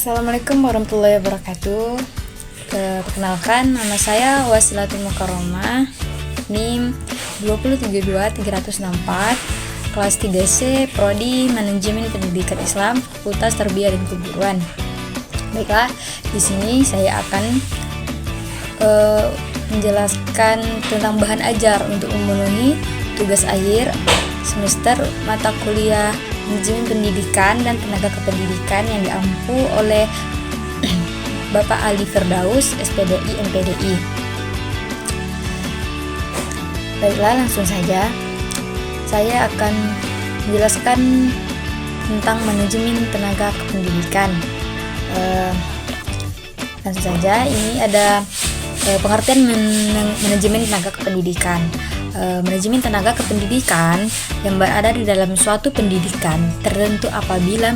Assalamualaikum warahmatullahi wabarakatuh. Perkenalkan, nama saya Wasilatul Mukarramah, NIM 2032364, kelas 3C, Prodi Manajemen Pendidikan Islam, Fakultas Tarbiyah dan Keguruan. Baiklah, di sini saya akan menjelaskan tentang bahan ajar untuk memenuhi tugas akhir semester mata kuliah Manajemen Pendidikan dan Tenaga Kependidikan yang diampu oleh Bapak Ali Firdaus, SPDI MPDI. Baiklah, langsung saja. Saya akan menjelaskan tentang manajemen tenaga kependidikan. Langsung saja, ini ada pengertian manajemen tenaga kependidikan. Manajemen tenaga kependidikan yang berada di dalam suatu pendidikan tertentu apabila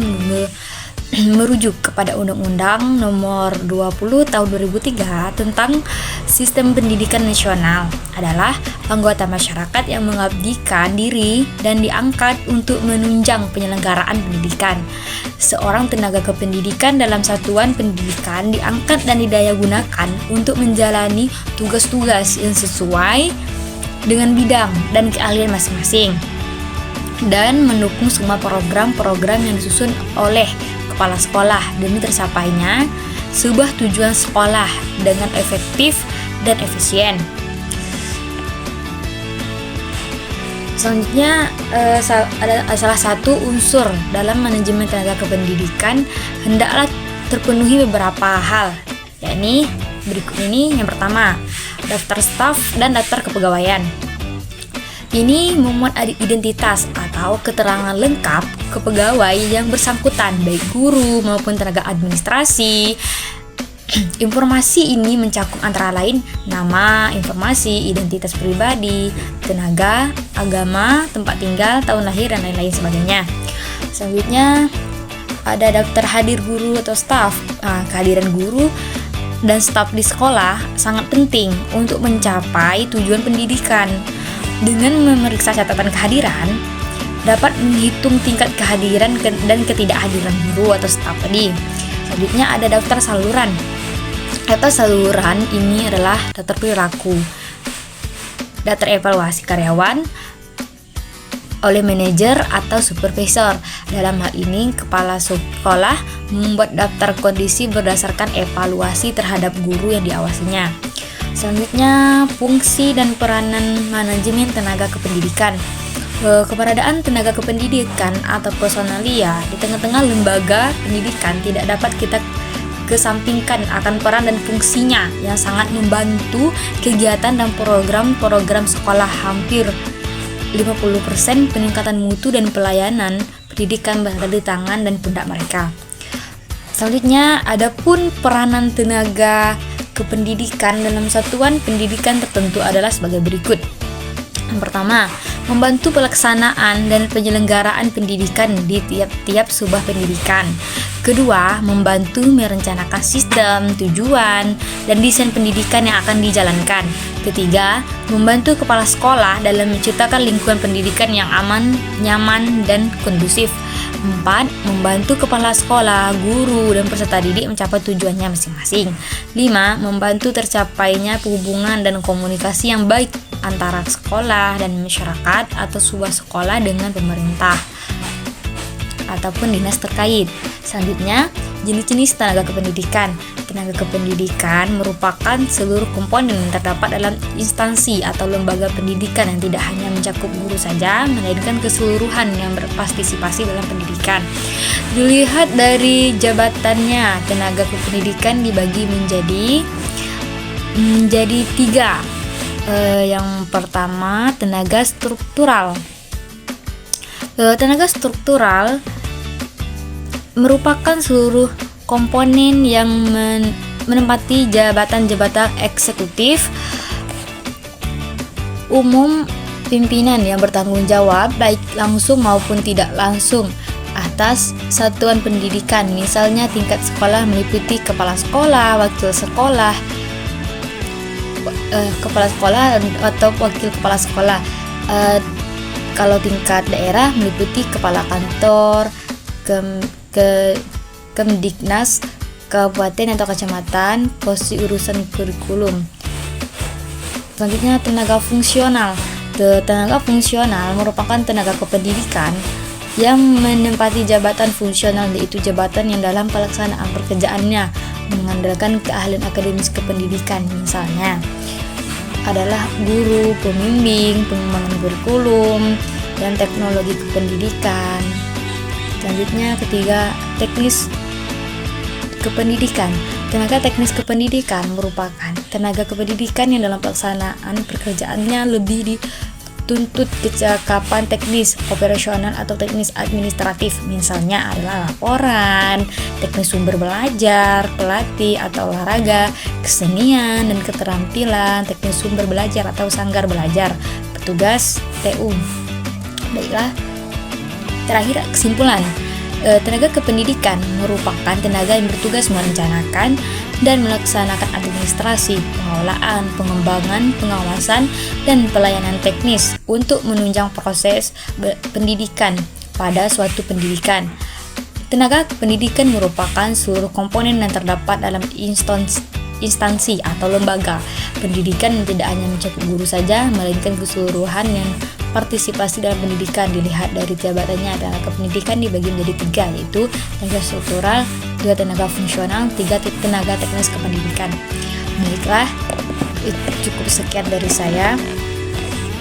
merujuk kepada Undang-Undang Nomor 20 Tahun 2003 tentang Sistem Pendidikan Nasional adalah anggota masyarakat yang mengabdikan diri dan diangkat untuk menunjang penyelenggaraan pendidikan. Seorang tenaga kependidikan dalam satuan pendidikan diangkat dan didayagunakan untuk menjalani tugas-tugas yang sesuai dengan bidang dan keahlian masing-masing dan mendukung semua program-program yang disusun oleh kepala sekolah demi tercapainya sebuah tujuan sekolah dengan efektif dan efisien. Selanjutnya ada salah satu unsur dalam manajemen tenaga kependidikan hendaklah terpenuhi beberapa hal, yakni berikut ini. Yang pertama, daftar staf dan daftar kepegawaian. Ini memuat identitas atau keterangan lengkap kepegawai yang bersangkutan, baik guru maupun tenaga administrasi. Informasi ini mencakup antara lain nama, informasi, identitas pribadi, tenaga, agama, tempat tinggal, tahun lahir, dan lain-lain sebagainya. Selanjutnya ada daftar hadir guru atau staf. Kehadiran guru dan staf di sekolah sangat penting untuk mencapai tujuan pendidikan. Dengan memeriksa catatan kehadiran, dapat menghitung tingkat kehadiran dan ketidakhadiran guru atau staf tadi. Selanjutnya ada daftar saluran. Daftar saluran ini adalah daftar perilaku, daftar evaluasi karyawan oleh manajer atau supervisor. Dalam hal ini, kepala sekolah membuat daftar kondisi berdasarkan evaluasi terhadap guru yang diawasinya. Selanjutnya, fungsi dan peranan manajemen tenaga kependidikan. Keberadaan tenaga kependidikan atau personalia di tengah-tengah lembaga pendidikan tidak dapat kita kesampingkan akan peran dan fungsinya yang sangat membantu kegiatan dan program-program sekolah. Hampir 50% peningkatan mutu dan pelayanan pendidikan berada di tangan dan pundak mereka. Selanjutnya, adapun peranan tenaga kependidikan dalam satuan pendidikan tertentu adalah sebagai berikut. Yang pertama, membantu pelaksanaan dan penyelenggaraan pendidikan di tiap-tiap sebuah pendidikan. Kedua, membantu merencanakan sistem, tujuan, dan desain pendidikan yang akan dijalankan. Ketiga, membantu kepala sekolah dalam menciptakan lingkungan pendidikan yang aman, nyaman, dan kondusif. 4. Membantu kepala sekolah, guru, dan peserta didik mencapai tujuannya masing-masing. 5. Membantu tercapainya hubungan dan komunikasi yang baik antara sekolah dan masyarakat atau sebuah sekolah dengan pemerintah ataupun dinas terkait. Selanjutnya, jenis-jenis tenaga kependidikan. Tenaga kependidikan merupakan seluruh komponen yang terdapat dalam instansi atau lembaga pendidikan yang tidak hanya mencakup guru saja, melainkan keseluruhan yang berpartisipasi dalam pendidikan. Dilihat dari jabatannya, tenaga kependidikan dibagi menjadi 3. Yang pertama, tenaga struktural. Tenaga struktural merupakan seluruh komponen yang menempati jabatan-jabatan eksekutif umum pimpinan yang bertanggung jawab baik langsung maupun tidak langsung atas satuan pendidikan. Misalnya tingkat sekolah meliputi kepala sekolah, wakil sekolah, kepala sekolah atau wakil kepala sekolah. Kalau tingkat daerah meliputi kepala kantor, Kemdiknas, kabupaten atau kecamatan, posisi urusan kurikulum. Selanjutnya tenaga fungsional. Tenaga fungsional merupakan tenaga kependidikan yang menempati jabatan fungsional, yaitu jabatan yang dalam pelaksanaan pekerjaannya mengandalkan keahlian akademis kependidikan, misalnya adalah guru, pembimbing, pengembangan kurikulum, dan teknologi kependidikan. Selanjutnya ketiga, teknis kependidikan. Tenaga teknis kependidikan merupakan tenaga kependidikan yang dalam pelaksanaan pekerjaannya lebih dituntut kecakapan teknis, operasional, atau teknis administratif, misalnya adalah laporan, teknis sumber belajar, pelatih atau olahraga, kesenian dan keterampilan, teknis sumber belajar atau sanggar belajar, petugas TU. Baiklah, terakhir kesimpulan. Tenaga kependidikan merupakan tenaga yang bertugas merencanakan dan melaksanakan administrasi, pengelolaan, pengembangan, pengawasan, dan pelayanan teknis untuk menunjang proses pendidikan pada suatu pendidikan. Tenaga pendidikan merupakan seluruh komponen yang terdapat dalam instansi atau lembaga pendidikan yang tidak hanya mencakup guru saja, melainkan keseluruhan yang partisipasi dalam pendidikan. Dilihat dari jabatannya, tenaga pendidikan dibagi menjadi 3, yaitu tenaga struktural, 2 tenaga fungsional, 3 tenaga teknis kependidikan. Baiklah, itu cukup sekian dari saya.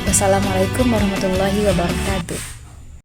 Wassalamualaikum warahmatullahi wabarakatuh.